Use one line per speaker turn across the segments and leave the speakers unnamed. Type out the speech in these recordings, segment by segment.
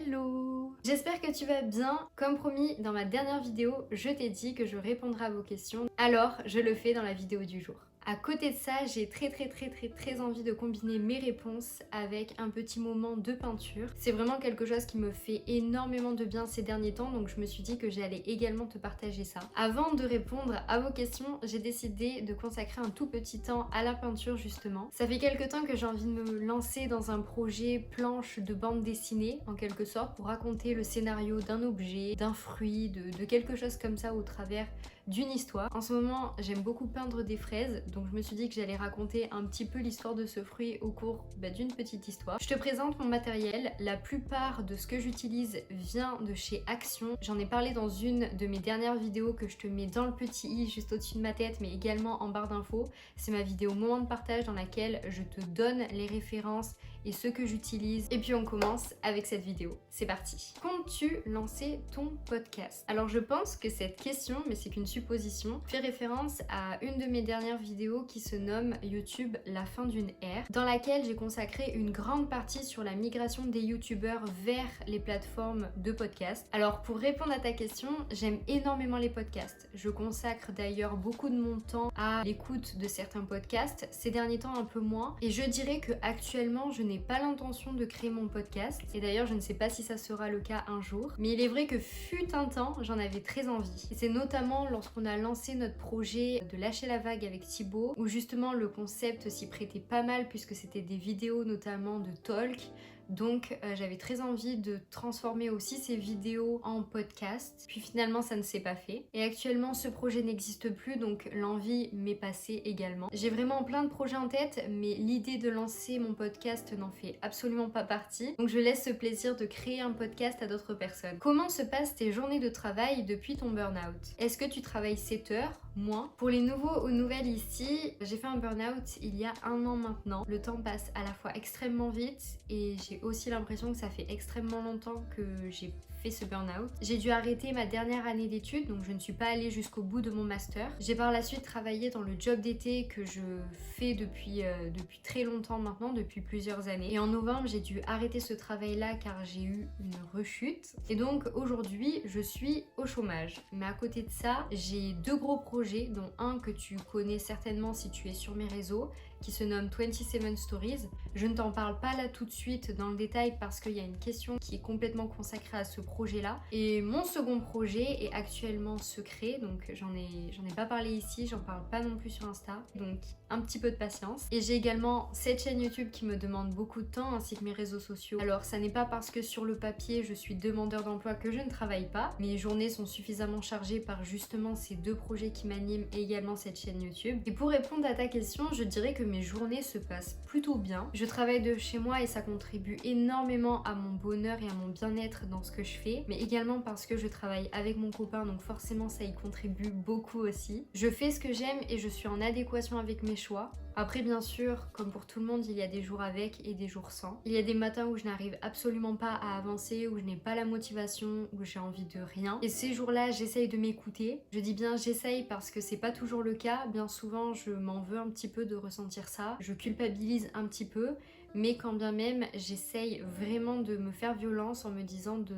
Hello! J'espère que tu vas bien. Comme promis, dans ma dernière vidéo, je t'ai dit que je répondrai à vos questions. Alors, je le fais dans la vidéo du jour. À côté de ça, j'ai très envie de combiner mes réponses avec un petit moment de peinture. C'est vraiment quelque chose qui me fait énormément de bien ces derniers temps, donc je me suis dit que j'allais également te partager ça. Avant de répondre à vos questions, j'ai décidé de consacrer un tout petit temps à la peinture justement. Ça fait quelques temps que j'ai envie de me lancer dans un projet planche de bande dessinée, en quelque sorte, pour raconter le scénario d'un objet, d'un fruit, de quelque chose comme ça au travers d'une histoire. En ce moment, j'aime beaucoup peindre des fraises, donc je me suis dit que j'allais raconter un petit peu l'histoire de ce fruit au cours d'une petite histoire. Je te présente mon matériel. La plupart de ce que j'utilise vient de chez Action. J'en ai parlé dans une de mes dernières vidéos que je te mets dans le petit i juste au-dessus de ma tête, mais également en barre d'infos. C'est ma vidéo moment de partage dans laquelle je te donne les références et ce que j'utilise. Et puis on commence avec cette vidéo. C'est parti. Comptes-tu lancer ton podcast? Alors je pense que cette question, mais c'est qu'une supposition, fait référence à une de mes dernières vidéos qui se nomme YouTube la fin d'une ère, dans laquelle j'ai consacré une grande partie sur la migration des youtubeurs vers les plateformes de podcast. Alors pour répondre à ta question, j'aime énormément les podcasts. Je consacre d'ailleurs beaucoup de mon temps à l'écoute de certains podcasts, ces derniers temps un peu moins, et je dirais que actuellement je n'ai pas l'intention de créer mon podcast, et d'ailleurs je ne sais pas si ça sera le cas un jour, mais il est vrai que fut un temps j'en avais très envie, et c'est notamment lorsqu'on a lancé notre projet de lâcher la vague avec Thibaut, où justement le concept s'y prêtait pas mal puisque c'était des vidéos notamment de talk. Donc j'avais très envie de transformer aussi ces vidéos en podcast. Puis finalement ça ne s'est pas fait. Et actuellement ce projet n'existe plus, donc l'envie m'est passée également. J'ai vraiment plein de projets en tête, mais l'idée de lancer mon podcast n'en fait absolument pas partie. Donc je laisse ce plaisir de créer un podcast à d'autres personnes. Comment se passent tes journées de travail depuis ton burn-out? Est-ce que tu travailles 7 heures? Moins. Pour les nouveaux ou nouvelles ici, j'ai fait un burn-out il y a 1 an maintenant. Le temps passe à la fois extrêmement vite et j'ai aussi l'impression que ça fait extrêmement longtemps que j'ai fait ce burn-out. J'ai dû arrêter ma dernière année d'études, donc je ne suis pas allée jusqu'au bout de mon master. J'ai par la suite travaillé dans le job d'été que je fais depuis très longtemps maintenant, depuis plusieurs années. Et en novembre, j'ai dû arrêter ce travail-là car j'ai eu une rechute. Et donc aujourd'hui, je suis au chômage. Mais à côté de ça, j'ai 2 gros projets, dont un que tu connais certainement si tu es sur mes réseaux, qui se nomme 27 Stories. Je ne t'en parle pas là tout de suite dans le détail parce qu'il y a une question qui est complètement consacrée à ce projet-là. Et mon second projet est actuellement secret, donc j'en ai pas parlé ici, j'en parle pas non plus sur Insta, donc un petit peu de patience. Et j'ai également cette chaîne YouTube qui me demande beaucoup de temps, ainsi que mes réseaux sociaux. Alors ça n'est pas parce que sur le papier je suis demandeur d'emploi que je ne travaille pas. Mes journées sont suffisamment chargées par justement ces 2 projets qui m'animent et également cette chaîne YouTube. Et pour répondre à ta question, je dirais que mes journées se passent plutôt bien. Je travaille de chez moi et ça contribue énormément à mon bonheur et à mon bien-être dans ce que je fais, mais également parce que je travaille avec mon copain, donc forcément ça y contribue beaucoup aussi. Je fais ce que j'aime et je suis en adéquation avec mes choix. Après bien sûr, comme pour tout le monde, il y a des jours avec et des jours sans. Il y a des matins où je n'arrive absolument pas à avancer, où je n'ai pas la motivation, où j'ai envie de rien. Et ces jours-là, j'essaye de m'écouter. Je dis bien j'essaye parce que c'est pas toujours le cas. Bien souvent, je m'en veux un petit peu de ressentir ça. Je culpabilise un petit peu. Mais quand bien même, j'essaye vraiment de me faire violence en me disant de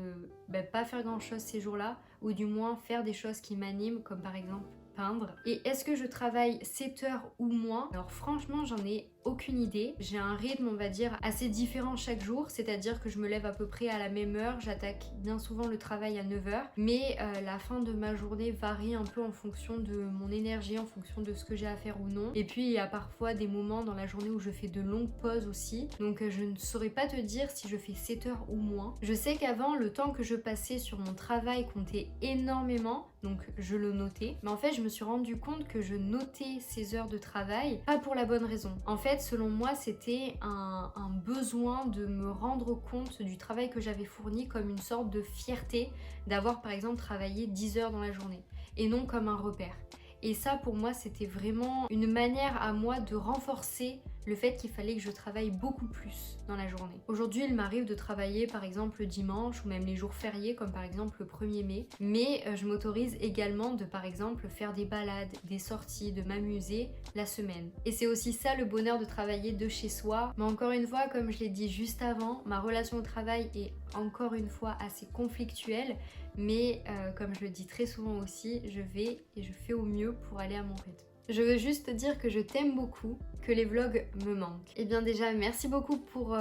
pas faire grand chose ces jours-là, ou du moins faire des choses qui m'animent, comme par exemple peindre. Et est-ce que je travaille 7 heures ou moins? Alors franchement, j'en ai aucune idée. J'ai un rythme, on va dire, assez différent chaque jour, c'est-à-dire que je me lève à peu près à la même heure, j'attaque bien souvent le travail à 9 heures, mais la fin de ma journée varie un peu en fonction de mon énergie, en fonction de ce que j'ai à faire ou non. Et puis il y a parfois des moments dans la journée où je fais de longues pauses aussi, donc je ne saurais pas te dire si je fais 7 heures ou moins. Je sais qu'avant, le temps que je passais sur mon travail comptait énormément, donc je le notais, mais en fait je me suis rendu compte que je notais ces heures de travail pas pour la bonne raison. En fait, selon moi, c'était un besoin de me rendre compte du travail que j'avais fourni, comme une sorte de fierté d'avoir par exemple travaillé 10 heures dans la journée et non comme un repère. Et ça pour moi c'était vraiment une manière à moi de renforcer le fait qu'il fallait que je travaille beaucoup plus dans la journée. Aujourd'hui, il m'arrive de travailler par exemple le dimanche ou même les jours fériés comme par exemple le 1er mai, mais je m'autorise également de par exemple faire des balades, des sorties, de m'amuser la semaine. Et c'est aussi ça le bonheur de travailler de chez soi. Mais encore une fois, comme je l'ai dit juste avant, ma relation au travail est encore une fois assez conflictuelle, mais comme je le dis très souvent aussi, je vais et je fais au mieux pour aller à mon rythme. Je veux juste te dire que je t'aime beaucoup, que les vlogs me manquent. Et bien déjà, merci beaucoup pour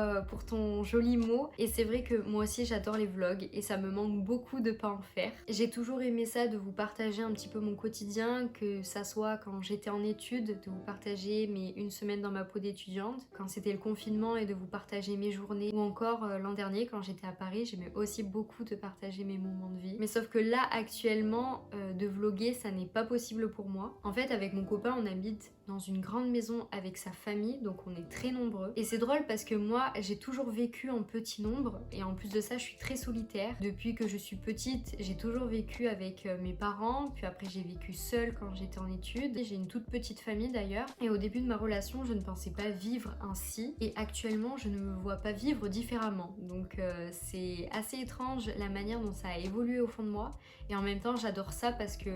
ton joli mot. Et c'est vrai que moi aussi j'adore les vlogs et ça me manque beaucoup de pas en faire. J'ai toujours aimé ça, de vous partager un petit peu mon quotidien, que ça soit quand j'étais en études, de vous partager mes une semaine dans ma peau d'étudiante, quand c'était le confinement et de vous partager mes journées, ou encore l'an dernier quand j'étais à Paris, j'aimais aussi beaucoup de partager mes moments de vie. Mais sauf que là actuellement, de vlogger ça n'est pas possible pour moi. En fait avec mon copain on habite dans une grande maison avec sa famille, donc on est très nombreux. Et c'est drôle parce que moi, j'ai toujours vécu en petit nombre, et en plus de ça, je suis très solitaire. Depuis que je suis petite, j'ai toujours vécu avec mes parents, puis après j'ai vécu seule quand j'étais en études. J'ai une toute petite famille d'ailleurs, et au début de ma relation, je ne pensais pas vivre ainsi, et actuellement, je ne me vois pas vivre différemment. Donc c'est assez étrange la manière dont ça a évolué au fond de moi, et en même temps, j'adore ça parce que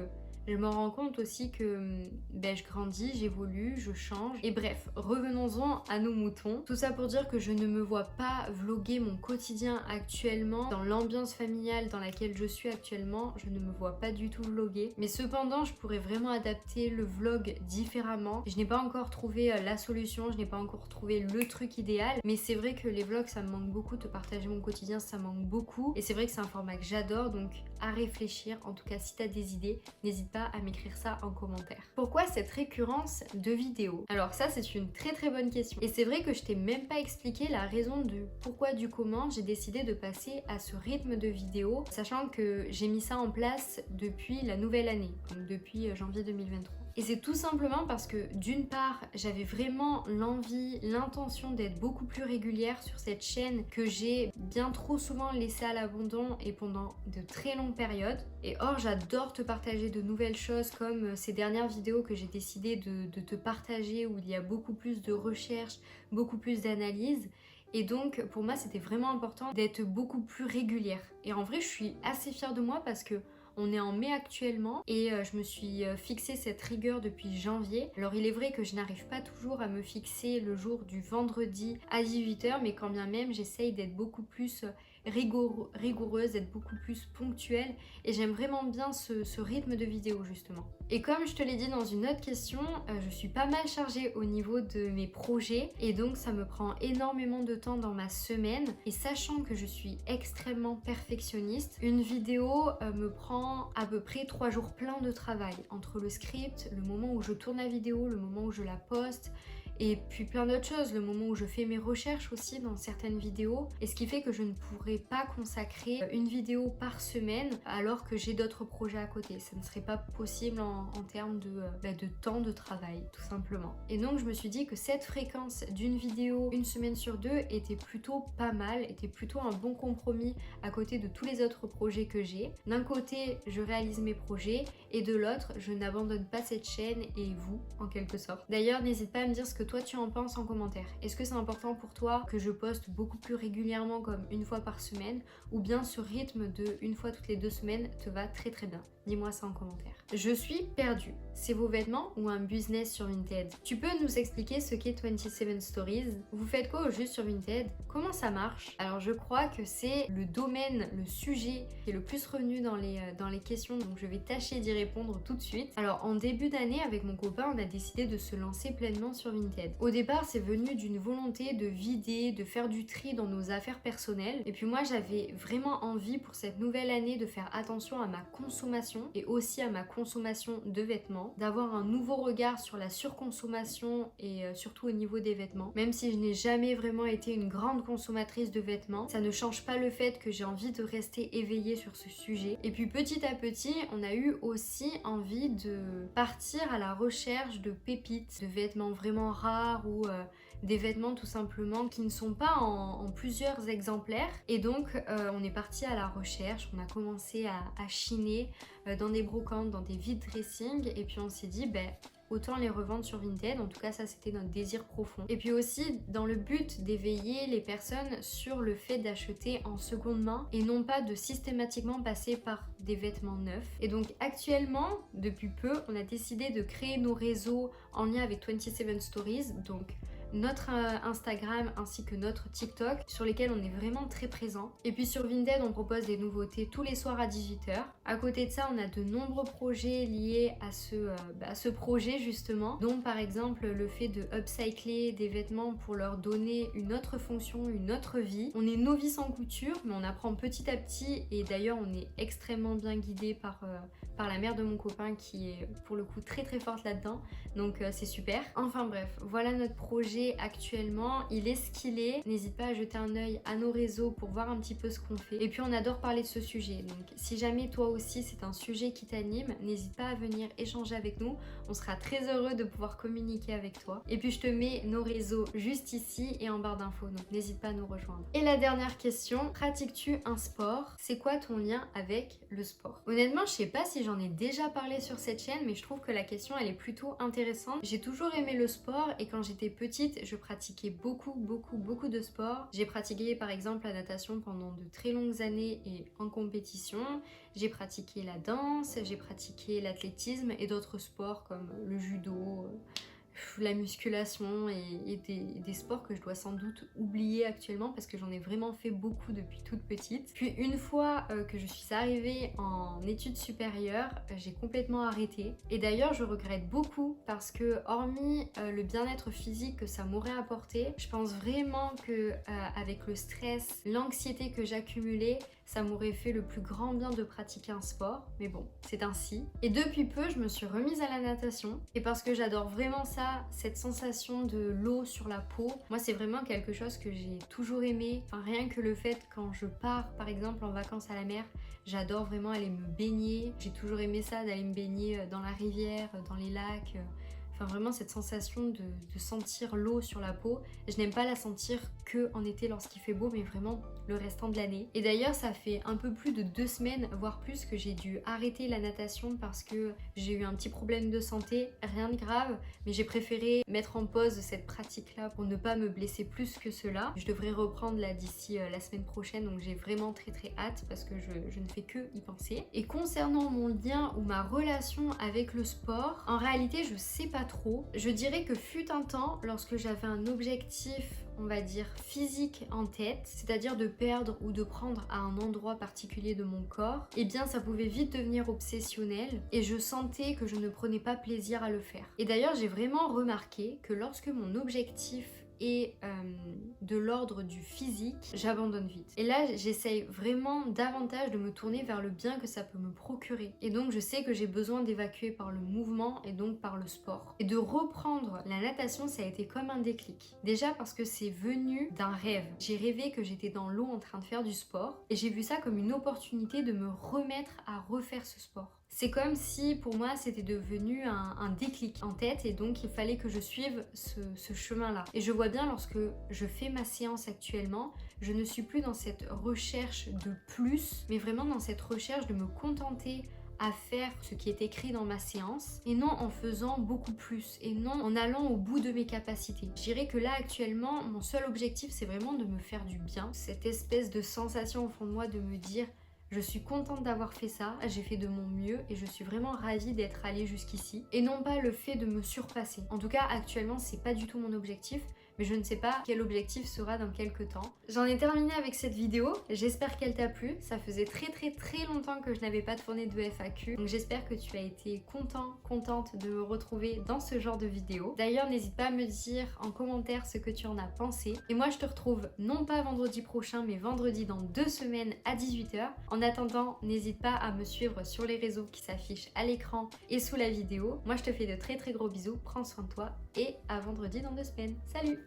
je me rends compte aussi que je grandis, j'évolue, je change. Et bref, revenons-en à nos moutons. Tout ça pour dire que je ne me vois pas vlogger mon quotidien actuellement. Dans l'ambiance familiale dans laquelle je suis actuellement, je ne me vois pas du tout vlogger. Mais cependant, je pourrais vraiment adapter le vlog différemment. Je n'ai pas encore trouvé la solution, je n'ai pas encore trouvé le truc idéal. Mais c'est vrai que les vlogs, ça me manque beaucoup. De partager mon quotidien, ça me manque beaucoup. Et c'est vrai que c'est un format que j'adore, donc à réfléchir. En tout cas, si tu as des idées, n'hésite pas à m'écrire ça en commentaire. Pourquoi cette récurrence de vidéos? Alors ça c'est une très bonne question. Et c'est vrai que je t'ai même pas expliqué la raison de pourquoi du comment j'ai décidé de passer à ce rythme de vidéos, sachant que j'ai mis ça en place depuis la nouvelle année, donc depuis janvier 2023. Et c'est tout simplement parce que d'une part, j'avais vraiment l'envie, l'intention d'être beaucoup plus régulière sur cette chaîne que j'ai bien trop souvent laissée à l'abandon et pendant de très longues périodes. Et or, j'adore te partager de nouvelles choses comme ces dernières vidéos que j'ai décidé de te partager où il y a beaucoup plus de recherche, beaucoup plus d'analyse. Et donc, pour moi, c'était vraiment important d'être beaucoup plus régulière. Et en vrai, je suis assez fière de moi parce que on est en mai actuellement et je me suis fixé cette rigueur depuis janvier. Alors il est vrai que je n'arrive pas toujours à me fixer le jour du vendredi à 18h, mais quand bien même j'essaye d'être beaucoup plus rigoureuse, d'être beaucoup plus ponctuelle, et j'aime vraiment bien ce rythme de vidéo justement. Et comme je te l'ai dit dans une autre question, je suis pas mal chargée au niveau de mes projets et donc ça me prend énormément de temps dans ma semaine. Et sachant que je suis extrêmement perfectionniste, une vidéo me prend à peu près 3 jours pleins de travail entre le script, le moment où je tourne la vidéo, le moment où je la poste, et puis plein d'autres choses, le moment où je fais mes recherches aussi dans certaines vidéos, et ce qui fait que je ne pourrais pas consacrer une vidéo par semaine alors que j'ai d'autres projets à côté. Ça ne serait pas possible en termes de temps de travail, tout simplement. Et donc je me suis dit que cette fréquence d'une vidéo une semaine sur deux était plutôt pas mal, était plutôt un bon compromis à côté de tous les autres projets que j'ai. D'un côté, je réalise mes projets, et de l'autre, je n'abandonne pas cette chaîne et vous, en quelque sorte. D'ailleurs, n'hésite pas à me dire ce que toi tu en penses en commentaire. Est-ce que c'est important pour toi que je poste beaucoup plus régulièrement comme une fois par semaine, ou bien ce rythme de une fois toutes les 2 semaines te va très bien? Dis-moi ça en commentaire. Je suis perdue. C'est vos vêtements ou un business sur Vinted? Tu peux nous expliquer ce qu'est 27 Stories? Vous faites quoi au juste sur Vinted? Comment ça marche? Alors je crois que c'est le domaine, le sujet qui est le plus revenu dans les questions, donc je vais tâcher d'y répondre tout de suite. Alors en début d'année, avec mon copain, on a décidé de se lancer pleinement sur Vinted. Au départ, c'est venu d'une volonté de vider, de faire du tri dans nos affaires personnelles. Et puis moi, j'avais vraiment envie pour cette nouvelle année de faire attention à ma consommation et aussi à ma consommation de vêtements, d'avoir un nouveau regard sur la surconsommation et surtout au niveau des vêtements. Même si je n'ai jamais vraiment été une grande consommatrice de vêtements, ça ne change pas le fait que j'ai envie de rester éveillée sur ce sujet. Et puis petit à petit, on a eu aussi envie de partir à la recherche de pépites, de vêtements vraiment rares ou des vêtements tout simplement qui ne sont pas en plusieurs exemplaires. Et donc on est parti à la recherche, on a commencé à chiner dans des brocantes, dans des vide dressing, et puis on s'est dit autant les revendre sur Vinted. En tout cas, ça c'était notre désir profond. Et puis aussi dans le but d'éveiller les personnes sur le fait d'acheter en seconde main et non pas de systématiquement passer par des vêtements neufs. Et donc actuellement, depuis peu, on a décidé de créer nos réseaux en lien avec 27 Stories, donc notre Instagram ainsi que notre TikTok sur lesquels on est vraiment très présent. Et puis sur Vinted, on propose des nouveautés tous les soirs à 18h. À côté de ça, on a de nombreux projets liés à ce projet justement, dont par exemple le fait de upcycler des vêtements pour leur donner une autre fonction, une autre vie. On est novice en couture, mais on apprend petit à petit, et d'ailleurs on est extrêmement bien guidé par la mère de mon copain qui est pour le coup très très forte là-dedans, donc c'est super. Enfin bref, voilà notre projet actuellement, il est ce qu'il est. N'hésite pas à jeter un œil à nos réseaux pour voir un petit peu ce qu'on fait. Et puis on adore parler de ce sujet, donc si jamais toi aussi c'est un sujet qui t'anime, n'hésite pas à venir échanger avec nous, on sera très heureux de pouvoir communiquer avec toi. Et puis je te mets nos réseaux juste ici et en barre d'infos, donc n'hésite pas à nous rejoindre. Et la dernière question, pratiques-tu un sport? C'est quoi ton lien avec le sport? Honnêtement, je sais pas si j'en ai déjà parlé sur cette chaîne, mais je trouve que la question elle est plutôt intéressante. J'ai toujours aimé le sport et quand j'étais petite, je pratiquais beaucoup de sport. J'ai pratiqué par exemple la natation pendant de très longues années et en compétition. J'ai pratiqué la danse, j'ai pratiqué l'athlétisme et d'autres sports comme le judo, la musculation et des sports que je dois sans doute oublier actuellement parce que j'en ai vraiment fait beaucoup depuis toute petite. Puis une fois que je suis arrivée en études supérieures, j'ai complètement arrêté. Et d'ailleurs je regrette beaucoup parce que hormis le bien-être physique que ça m'aurait apporté, je pense vraiment que avec le stress, l'anxiété que j'accumulais, ça m'aurait fait le plus grand bien de pratiquer un sport, mais bon, c'est ainsi. Et depuis peu, je me suis remise à la natation, et parce que j'adore vraiment ça, cette sensation de l'eau sur la peau, moi c'est vraiment quelque chose que j'ai toujours aimé. Enfin, rien que le fait quand je pars par exemple en vacances à la mer, j'adore vraiment aller me baigner. J'ai toujours aimé ça, d'aller me baigner dans la rivière, dans les lacs. Enfin vraiment cette sensation de sentir l'eau sur la peau. Je n'aime pas la sentir que en été lorsqu'il fait beau, mais vraiment le restant de l'année. Et d'ailleurs ça fait un peu plus de 2 semaines, voire plus, que j'ai dû arrêter la natation parce que j'ai eu un petit problème de santé, rien de grave, mais j'ai préféré mettre en pause cette pratique là pour ne pas me blesser plus que cela. Je devrais reprendre là d'ici la semaine prochaine, donc j'ai vraiment très hâte parce que je ne fais que y penser. Et concernant mon lien ou ma relation avec le sport, en réalité je sais pas trop. Je dirais que fut un temps, lorsque j'avais un objectif, on va dire physique en tête, c'est-à-dire de perdre ou de prendre à un endroit particulier de mon corps, eh bien ça pouvait vite devenir obsessionnel et je sentais que je ne prenais pas plaisir à le faire. Et d'ailleurs j'ai vraiment remarqué que lorsque mon objectif et de l'ordre du physique, j'abandonne vite. Et là, j'essaye vraiment davantage de me tourner vers le bien que ça peut me procurer. Et donc, je sais que j'ai besoin d'évacuer par le mouvement et donc par le sport. Et de reprendre la natation, ça a été comme un déclic. Déjà parce que c'est venu d'un rêve. J'ai rêvé que j'étais dans l'eau en train de faire du sport et j'ai vu ça comme une opportunité de me remettre à refaire ce sport. C'est comme si pour moi c'était devenu un déclic en tête et donc il fallait que je suive ce chemin-là. Et je vois bien lorsque je fais ma séance actuellement, je ne suis plus dans cette recherche de plus, mais vraiment dans cette recherche de me contenter à faire ce qui est écrit dans ma séance et non en faisant beaucoup plus et non en allant au bout de mes capacités. Je dirais que là actuellement, mon seul objectif c'est vraiment de me faire du bien. Cette espèce de sensation au fond de moi de me dire je suis contente d'avoir fait ça, j'ai fait de mon mieux et je suis vraiment ravie d'être allée jusqu'ici et non pas le fait de me surpasser. En tout cas actuellement c'est pas du tout mon objectif, mais je ne sais pas quel objectif sera dans quelques temps. J'en ai terminé avec cette vidéo, j'espère qu'elle t'a plu. Ça faisait très longtemps que je n'avais pas tourné de FAQ, donc j'espère que tu as été contente de me retrouver dans ce genre de vidéo. D'ailleurs n'hésite pas à me dire en commentaire ce que tu en as pensé. Et moi je te retrouve non pas vendredi prochain, mais vendredi dans 2 semaines à 18h. En attendant, n'hésite pas à me suivre sur les réseaux qui s'affichent à l'écran et sous la vidéo. Moi je te fais de très gros bisous, prends soin de toi et à vendredi dans 2 semaines. Salut!